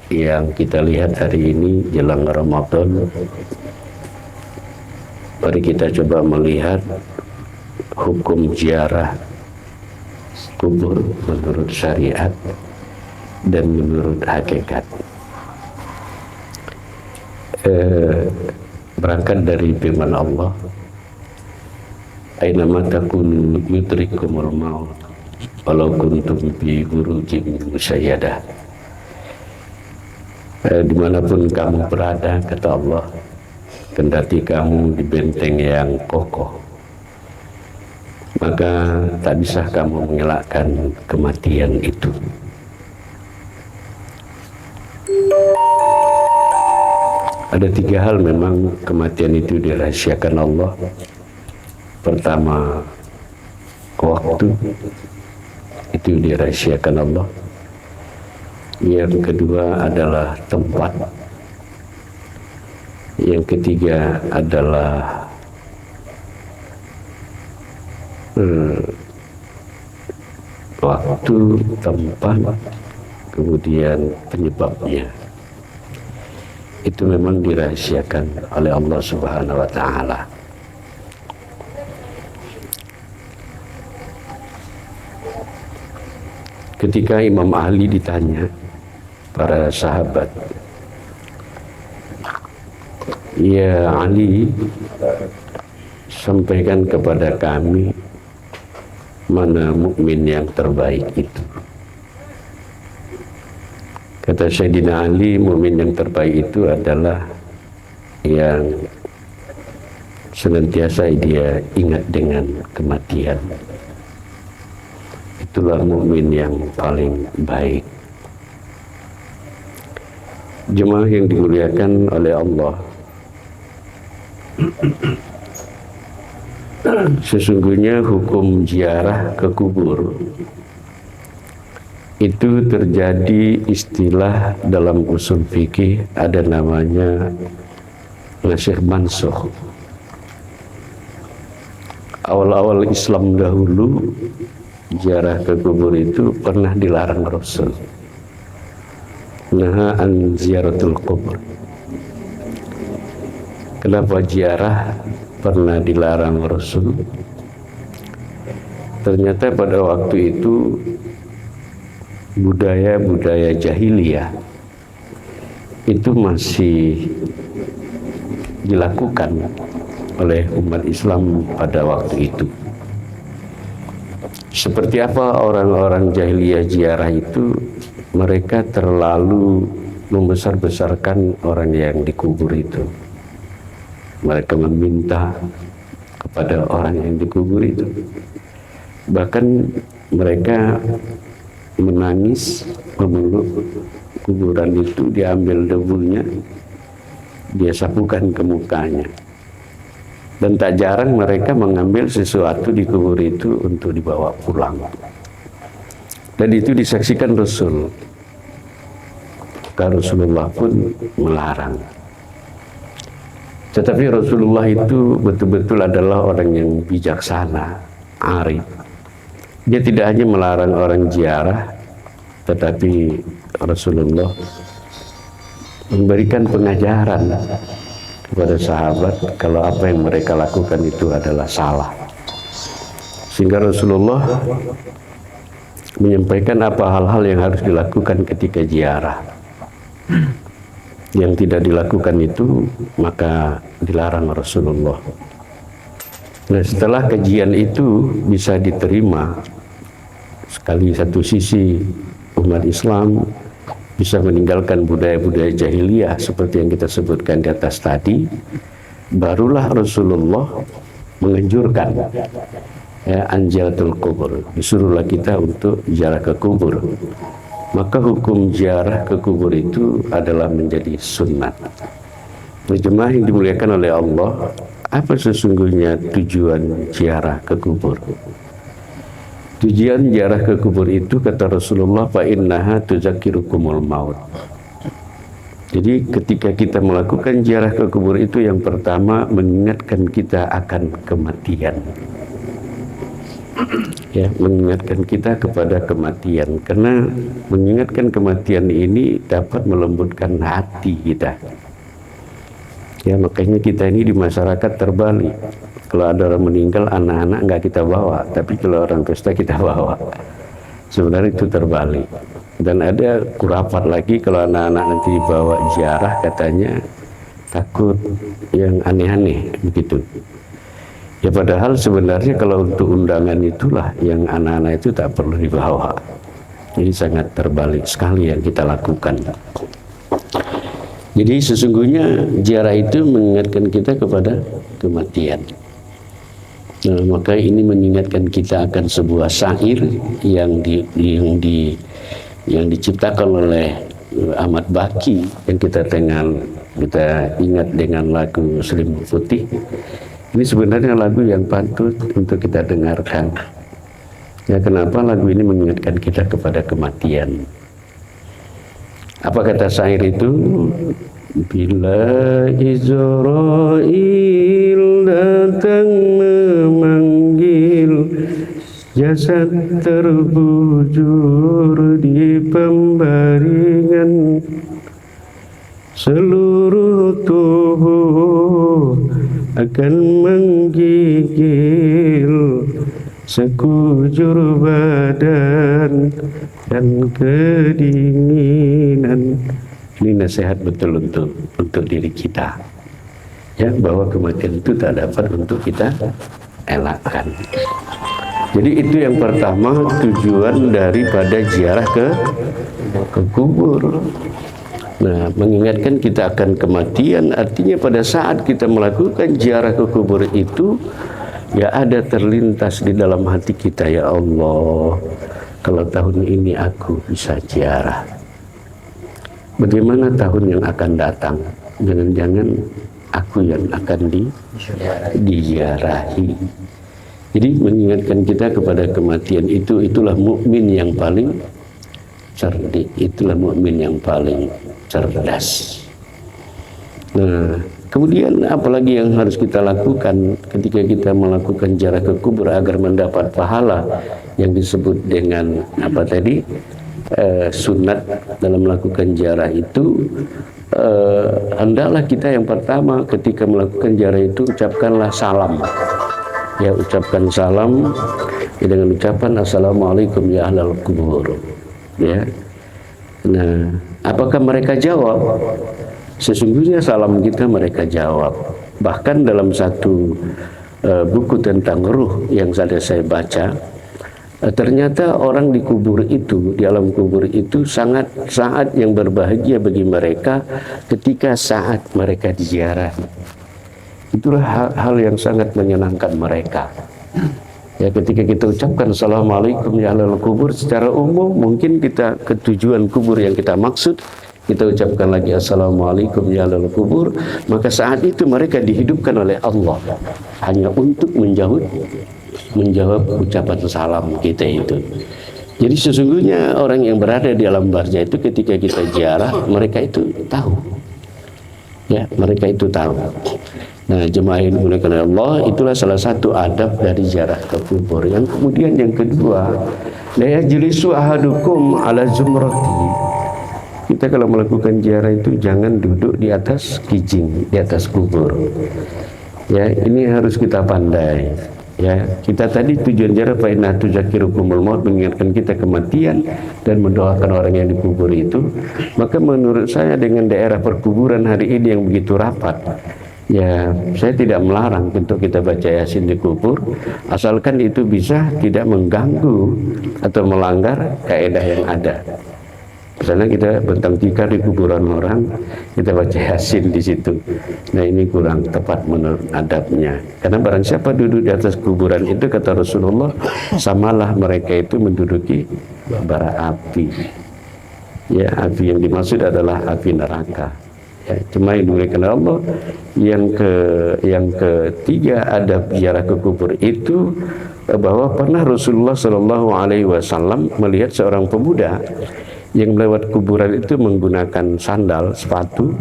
yang kita lihat hari ini jelang Ramadan, mari kita coba melihat hukum ziarah kubur menurut syariat dan menurut hakikat. Berangkat dari firman Allah, "Ainama takunu yudrikumul maut walau kuntum fi burujin musayyadah." Dimanapun kamu berada, kata Allah, kendati kamu di benteng yang kokoh, maka tak bisa kamu mengelakkan kematian itu. Ada 3 hal memang kematian itu dirahasiakan Allah. Pertama, waktu itu dirahasiakan Allah. Yang kedua adalah tempat. Yang ketiga adalah waktu, tempat, kemudian penyebabnya. Itu memang dirahasiakan oleh Allah Subhanahu wa Ta'ala. Ketika Imam Ali ditanya para sahabat, "Ya Ali, sampaikan kepada kami mana mukmin yang terbaik itu." Kata Sayyidina Ali, mukmin yang terbaik itu adalah yang senantiasa dia ingat dengan kematian. Itulah mukmin yang paling baik. Jemaah yang dimuliakan oleh Allah, sesungguhnya hukum ziarah ke kubur itu terjadi istilah dalam usul fikih, ada namanya nasikh mansukh. Awal-awal Islam dahulu, ziarah ke kubur itu pernah dilarang Rasul. Naha an ziaratul kubur. Kenapa ziarah pernah dilarang Rasul? Ternyata pada waktu itu budaya-budaya jahiliyah itu masih dilakukan oleh umat Islam pada waktu itu. Seperti apa orang-orang jahiliyah ziarah itu? Mereka terlalu membesar-besarkan orang yang dikubur itu. Mereka meminta kepada orang yang dikubur itu. Bahkan mereka menangis, memeluk kuburan itu, diambil debunya, dia sapukan ke mukanya. Dan tak jarang mereka mengambil sesuatu di kubur itu untuk dibawa pulang. Dan itu disaksikan Rasul. Maka Rasulullah pun melarang. Tetapi Rasulullah itu betul-betul adalah orang yang bijaksana, arif. Dia tidak hanya melarang orang ziarah, tetapi Rasulullah memberikan pengajaran kepada sahabat kalau apa yang mereka lakukan itu adalah salah. Sehingga Rasulullah menyampaikan apa hal-hal yang harus dilakukan ketika ziarah. Yang tidak dilakukan itu maka dilarang Rasulullah. Nah, setelah kajian itu bisa diterima, sekali satu sisi umat Islam bisa meninggalkan budaya-budaya jahiliyah seperti yang kita sebutkan di atas tadi, barulah Rasulullah menganjurkan anjalatul kubur, disuruhlah kita untuk ziarah ke kubur. Maka hukum ziarah ke kubur itu adalah menjadi sunnat. Jemaah yang dimuliakan oleh Allah, apa sesungguhnya tujuan ziarah ke kubur? Tujuan ziarah ke kubur itu, kata Rasulullah, fa innaha tuzakkirukumul maut. Jadi ketika kita melakukan ziarah ke kubur itu, yang pertama mengingatkan kita akan kematian. Ya, mengingatkan kita kepada kematian, karena mengingatkan kematian ini dapat melembutkan hati kita. Ya, makanya kita ini di masyarakat terbalik. Kalau ada orang meninggal, anak-anak nggak kita bawa, tapi kalau orang pesta kita bawa. Sebenarnya itu terbalik. Dan ada kurapat lagi, kalau anak-anak nanti dibawa ziarah, katanya takut yang aneh-aneh begitu. Ya padahal sebenarnya kalau untuk undangan itulah yang anak-anak itu tak perlu dibawa. Jadi sangat terbalik sekali yang kita lakukan. Jadi sesungguhnya ziarah itu mengingatkan kita kepada kematian. Nah, maka ini mengingatkan kita akan sebuah syair yang diciptakan oleh Ahmad Baki, yang kita ingat dengan lagu Selimut Putih. Ini sebenarnya lagu yang patut untuk kita dengarkan. Ya, kenapa lagu ini mengingatkan kita kepada kematian? Apa kata syair itu? Bila Israil datang memanggil, jasad terbujur di pembaringan, seluruh tubuh akan menggigil, sekujur badan dan kedinginan. Ini nasihat betul untuk diri kita, ya, bahwa kematian itu tak dapat untuk kita elakkan. Jadi itu yang pertama, tujuan daripada ziarah ke kubur. Nah, mengingatkan kita akan kematian, artinya pada saat kita melakukan ziarah ke kubur itu, ya ada terlintas di dalam hati kita, ya Allah, kalau tahun ini aku bisa ziarah, bagaimana tahun yang akan datang? Jangan-jangan aku yang akan diziarahi. Jadi mengingatkan kita kepada kematian itu, itulah mukmin yang paling cerdik, itulah mukmin yang paling cerdas. Nah, kemudian apalagi yang harus kita lakukan ketika kita melakukan ziarah ke kubur agar mendapat pahala yang disebut dengan apa tadi? Sunat dalam melakukan ziarah itu, hendaklah kita yang pertama ketika melakukan ziarah itu ucapkanlah salam. Ya, ucapkan salam ya, dengan ucapan assalamualaikum ya ahlal kubur. Ya. Nah, apakah mereka jawab? Sesungguhnya salam kita mereka jawab. Bahkan dalam satu buku tentang ruh yang saya baca, ternyata orang di kubur itu, di alam kubur itu sangat saat yang berbahagia bagi mereka ketika saat mereka diziarah. Itulah hal yang sangat menyenangkan mereka. Ya, ketika kita ucapkan assalamualaikum ya ahlal kubur, secara umum mungkin kita ke tujuan kubur yang kita maksud, kita ucapkan lagi assalamualaikum ya ahlal kubur, maka saat itu mereka dihidupkan oleh Allah hanya untuk menjawab ucapan salam kita itu. Jadi sesungguhnya orang yang berada di alam barzah itu ketika kita ziarah, mereka itu tahu. Ya, mereka itu tahu. Nah, jemaah yang dimuliakan Allah, itulah salah satu adab dari ziarah ke kubur. Yang kemudian yang kedua, la yajlisu ahadukum ala zumrati. Kita kalau melakukan ziarah itu jangan duduk di atas kijing, di atas kubur. Ya, ini harus kita pandai. Ya, kita tadi tujuan ziarah fa inna tuzakirukumul maut, mengingatkan kita kematian dan mendoakan orang yang dikubur itu. Maka menurut saya dengan daerah perkuburan hari ini yang begitu rapat, ya, saya tidak melarang untuk kita baca Yasin di kubur, asalkan itu bisa tidak mengganggu atau melanggar kaidah yang ada. Misalnya kita bentang tikar di kuburan orang, kita baca Yasin di situ. Nah, ini kurang tepat menurut adabnya. Karena barang siapa duduk di atas kuburan itu, kata Rasulullah, samalah mereka itu menduduki bara api. Ya, api yang dimaksud adalah api neraka. Ya, cuma yang dimuliakan Allah, yang ketiga adab ziarah ke kubur itu bahwa pernah Rasulullah SAW melihat seorang pemuda yang melewat kuburan itu menggunakan sandal, sepatu.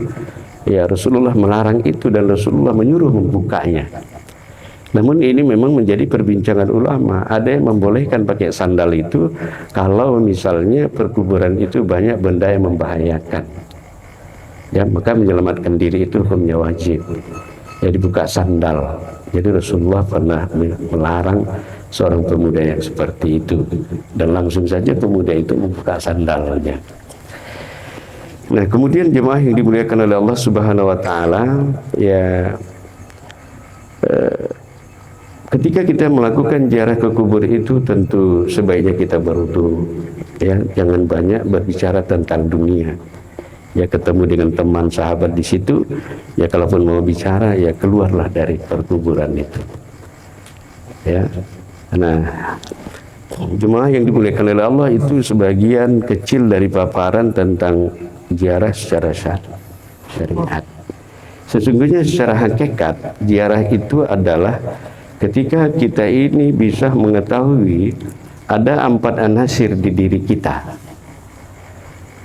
Ya, Rasulullah melarang itu dan Rasulullah menyuruh membukanya. Namun ini memang menjadi perbincangan ulama. Ada yang membolehkan pakai sandal itu kalau misalnya perkuburan itu banyak benda yang membahayakan. Ya, maka menyelamatkan diri itu hukumnya wajib. Jadi buka sandal. Jadi Rasulullah pernah melarang seorang pemuda yang seperti itu, dan langsung saja pemuda itu membuka sandalnya. Nah, kemudian jemaah yang dimuliakan oleh Allah Subhanahu wa taala, ya ketika kita melakukan ziarah ke kubur itu tentu sebaiknya kita berwudu, ya, jangan banyak berbicara tentang dunia. Ya, ketemu dengan teman sahabat di situ, ya kalaupun mau bicara ya keluarlah dari perkuburan itu. Ya. Nah, jemaah yang dimuliakan oleh Allah, itu sebagian kecil dari paparan tentang ziarah secara syariat. Sesungguhnya secara hakikat ziarah itu adalah ketika kita ini bisa mengetahui ada 4 anasir di diri kita.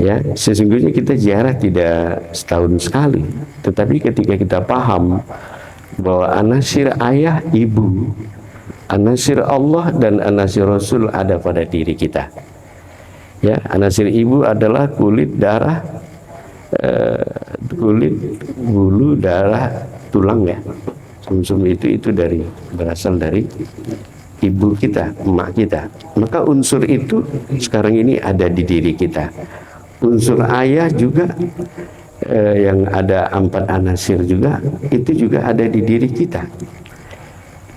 Ya, sesungguhnya kita ziarah tidak setahun sekali, tetapi ketika kita paham bahwa anasir ayah, ibu, anasir Allah dan anasir Rasul ada pada diri kita. Ya, anasir ibu adalah kulit, darah, kulit, bulu, darah, tulang, ya. Sumsum itu berasal dari ibu kita, emak kita. Maka unsur itu sekarang ini ada di diri kita. Unsur ayah juga yang ada 4 anasir juga, itu juga ada di diri kita.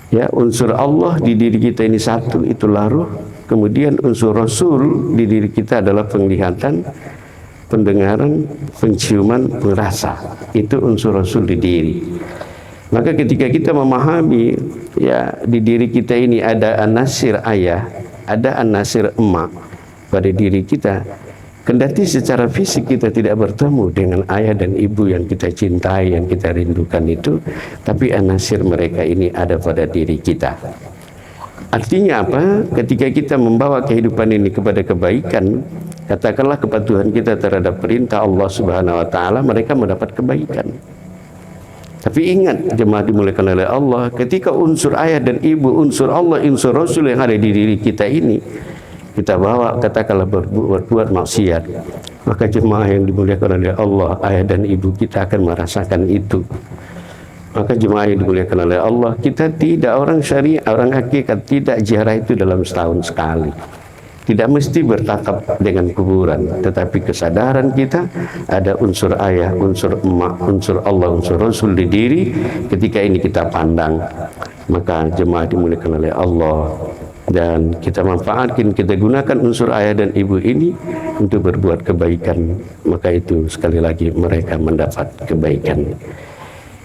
Ya, unsur Allah di diri kita ini satu, itulah ruh. Kemudian unsur Rasul di diri kita adalah penglihatan, pendengaran, penciuman, perasa. Itu unsur Rasul di diri. Maka ketika kita memahami, ya, di diri kita ini ada anasir ayah, ada anasir emak pada diri kita. Kendati secara fisik kita tidak bertemu dengan ayah dan ibu yang kita cintai, yang kita rindukan itu, tapi anasir mereka ini ada pada diri kita. Artinya apa? Ketika kita membawa kehidupan ini kepada kebaikan, katakanlah kepatuhan kita terhadap perintah Allah Subhanahu wa taala, mereka mendapat kebaikan. Tapi ingat, jemaah dimuliakan oleh Allah, ketika unsur ayah dan ibu, unsur Allah, unsur Rasul yang ada di diri kita ini kita bawa, katakanlah berbuat maksiat, maka jemaah yang dimuliakan oleh Allah, ayah dan ibu kita akan merasakan itu. Maka jemaah yang dimuliakan oleh Allah, kita tidak, orang syariah, orang hakikat, tidak ziarah itu dalam setahun sekali. Tidak mesti bertatap dengan kuburan, tetapi kesadaran kita ada unsur ayah, unsur emak, unsur Allah, unsur Rasul di diri. Ketika ini kita pandang, maka jemaah dimuliakan oleh Allah, dan kita manfaatkan, kita gunakan unsur ayah dan ibu ini untuk berbuat kebaikan, maka itu sekali lagi mereka mendapat kebaikan.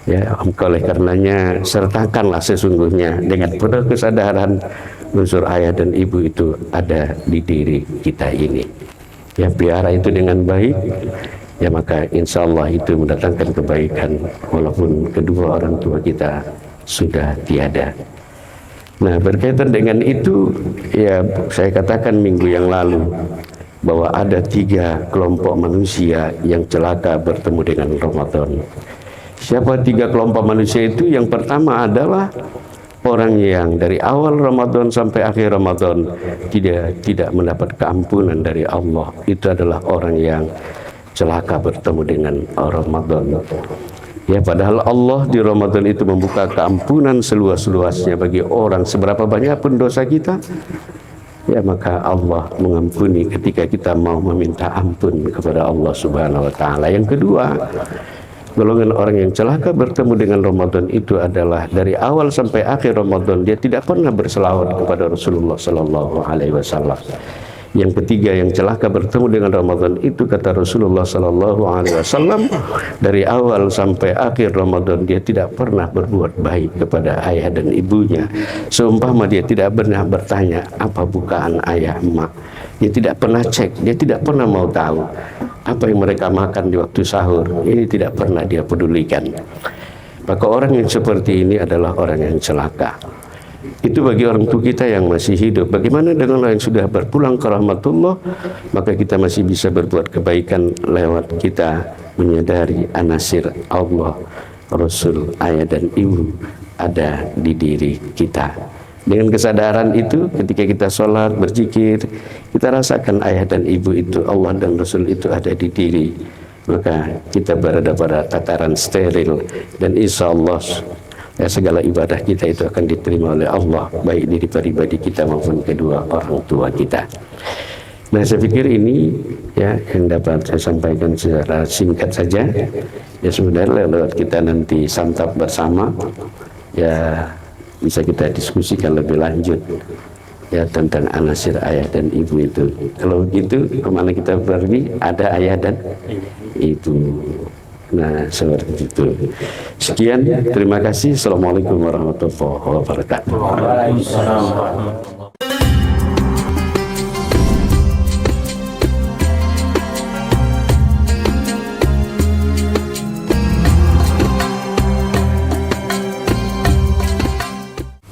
Ya, oleh karenanya sertakanlah sesungguhnya dengan penuh kesadaran unsur ayah dan ibu itu ada di diri kita ini. Ya, pelihara itu dengan baik, ya maka insya Allah itu mendatangkan kebaikan walaupun kedua orang tua kita sudah tiada. Nah, berkaitan dengan itu, ya saya katakan minggu yang lalu bahwa ada 3 kelompok manusia yang celaka bertemu dengan Ramadan. Siapa 3 kelompok manusia itu? Yang pertama adalah orang yang dari awal Ramadan sampai akhir Ramadan tidak mendapat keampunan dari Allah. Itu adalah orang yang celaka bertemu dengan Ramadan. Ya, padahal Allah di Ramadan itu membuka keampunan seluas-luasnya bagi orang. Seberapa banyak pun dosa kita, ya maka Allah mengampuni ketika kita mau meminta ampun kepada Allah Subhanahu wa taala. Yang kedua, golongan orang yang celaka bertemu dengan Ramadan itu adalah dari awal sampai akhir Ramadan dia tidak pernah berselawat kepada Rasulullah sallallahu alaihi wasallam. Yang ketiga yang celaka bertemu dengan Ramadan itu, kata Rasulullah sallallahu alaihi wasallam, dari awal sampai akhir Ramadan dia tidak pernah berbuat baik kepada ayah dan ibunya. Seumpama dia tidak pernah bertanya apa bukaan ayah emak. Dia tidak pernah cek, dia tidak pernah mau tahu apa yang mereka makan di waktu sahur. Ini tidak pernah dia pedulikan. Maka orang yang seperti ini adalah orang yang celaka. Itu bagi orang tua kita yang masih hidup. Bagaimana dengan orang yang sudah berpulang ke rahmatullah? Maka kita masih bisa berbuat kebaikan lewat kita menyadari anasir Allah, Rasul, ayah dan ibu ada di diri kita. Dengan kesadaran itu, ketika kita sholat, berzikir, kita rasakan ayah dan ibu itu, Allah dan Rasul itu ada di diri. Maka kita berada pada tataran steril, dan insya Allah ya, segala ibadah kita itu akan diterima oleh Allah, baik diri pribadi kita maupun kedua orang tua kita. Nah, saya pikir ini ya yang dapat saya sampaikan secara singkat saja. Ya sebenarnya lewat kita nanti santap bersama, ya bisa kita diskusikan lebih lanjut ya tentang anasir ayah dan ibu itu. Kalau begitu kemana kita pergi, ada ayah dan ibu. Nah, seperti itu. Sekian, terima kasih. Assalamualaikum warahmatullahi wabarakatuh.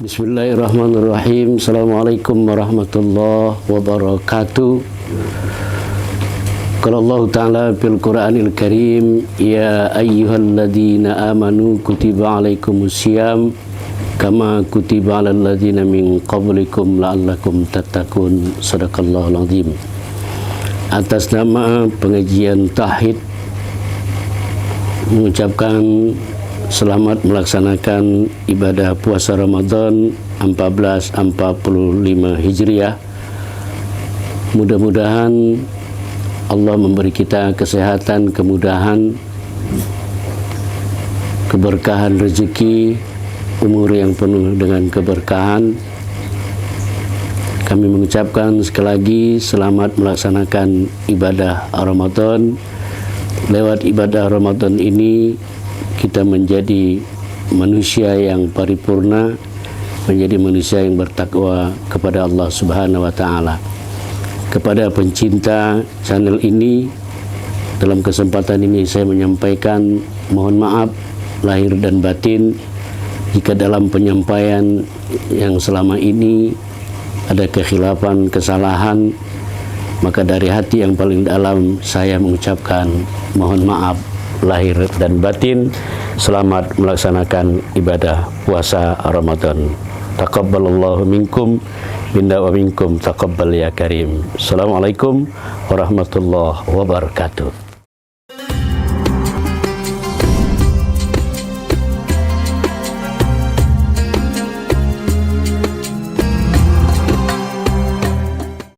Bismillahirrahmanirrahim. Assalamualaikum warahmatullahi wabarakatuh. Qala Allah Ta'ala fil Qur'anil Karim, ya ayyuhalladzina amanu kutiba alaikumusiyam kama kutiba alal ladzina min qablikum la'allakum tattaqun. Shadaqallahul azim. Atas nama pengajian Tauhid mengucapkan selamat melaksanakan ibadah puasa Ramadan 1445 Hijriah. Mudah-mudahan Allah memberi kita kesehatan, kemudahan, keberkahan rezeki, umur yang penuh dengan keberkahan. Kami mengucapkan sekali lagi selamat melaksanakan ibadah Ramadan. Lewat ibadah Ramadan ini kita menjadi manusia yang paripurna, menjadi manusia yang bertakwa kepada Allah Subhanahu wa Ta'ala. Kepada pencinta channel ini, dalam kesempatan ini saya menyampaikan mohon maaf lahir dan batin jika dalam penyampaian yang selama ini ada kekhilafan, kesalahan, maka dari hati yang paling dalam saya mengucapkan mohon maaf lahir dan batin. Selamat melaksanakan ibadah puasa Ramadan. Taqabbalallahu minkum minna wa minkum taqabbal ya karim. Assalamualaikum warahmatullahi wabarakatuh.